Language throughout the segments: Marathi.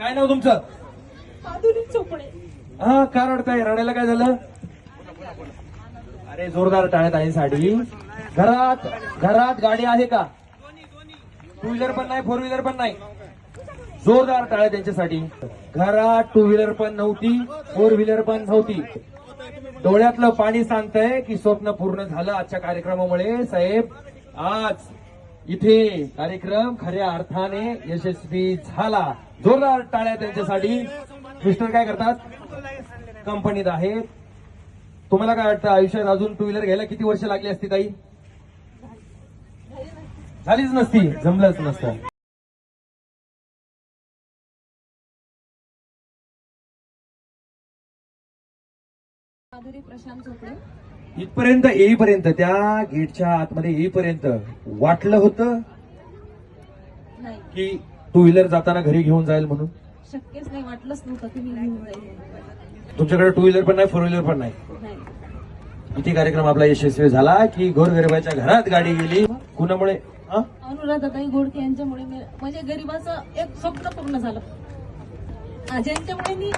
काय नाव तुमचं? माधुरी चोपडे. हा, का रडताय? रडायला काय झालं? अरे जोरदार टाळ्यात आहे साडी. घरात घरात गाडी आहे का? टू व्हीलर पण नाही, फोर व्हीलर पण नाही. जोरदार टाळ्या त्यांच्यासाठी. घरात टू व्हीलर पण नव्हती, फोर व्हीलर पण नव्हती. डोळ्यातलं पाणी सांगतंय की स्वप्न पूर्ण झालं आजच्या कार्यक्रमामुळे. साहेब, आज इथे कार्यक्रम खऱ्या अर्थाने यशस्वी झाला. जोरदार टाळ्या त्यांच्यासाठी. मिस्टर काय करतात? कंपनीत आहेत. तुम्हाला काय वाटतं आयुष्यात अजून टू व्हीलर घ्यायला किती वर्ष लागली असती ताई? झालीच नसती, जमलंच नसतं. माधुरी प्रशांत चोपडे. इथपर्यंत येईपर्यंत, त्या गेटच्या आतमध्ये येईपर्यंत वाटलं होतं नाही, की टू व्हीलर जाताना घरी घेऊन जाईल म्हणून? शक्यच नाही, वाटलंच नव्हतं की मी घेऊन जाईल. तुमच्याकडे टू व्हीलर पण नाही, फोर व्हीलर पण नाही. नाही, इथे कार्यक्रम आपला यशस्वी झाला की गोरगरिबाच्या घरात गाडी गेली. कुणामुळे? हा? अनुराधाताई घोडके यांच्यामुळे म्हणजे गरीबाचं एक स्वप्न पूर्ण झालं. ज्यांच्यामुळे मी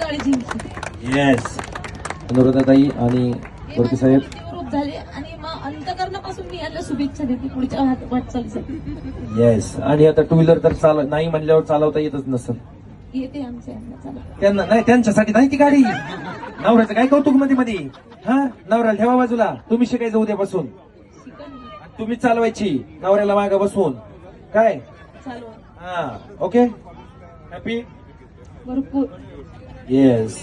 गाडी जिंकली. येस, अनुराधाताई आणि गोरके साहेब. रूप झाले आणि मग अंतकरणापासून मी यांना शुभेच्छा देते पुढच्या वाटचालीसाठी. येस. आणि आता टू व्हीलर तर नाही म्हणल्यावर चालवता येतच नसेल येते आमच्या यांना चालत. त्यांना. नाही, त्यांच्यासाठी नाही ती गाडी. नवऱ्याचं काय कौतुक मध्ये मध्ये? हा, नवऱ्याला ठेवा बाजूला. तुम्ही शिकायचं उद्यापासून. तुम्हीच चालवायची नवऱ्याला मागं बसवून. काय? चालू हा, ओके. हॅपी? भरपूर. येस.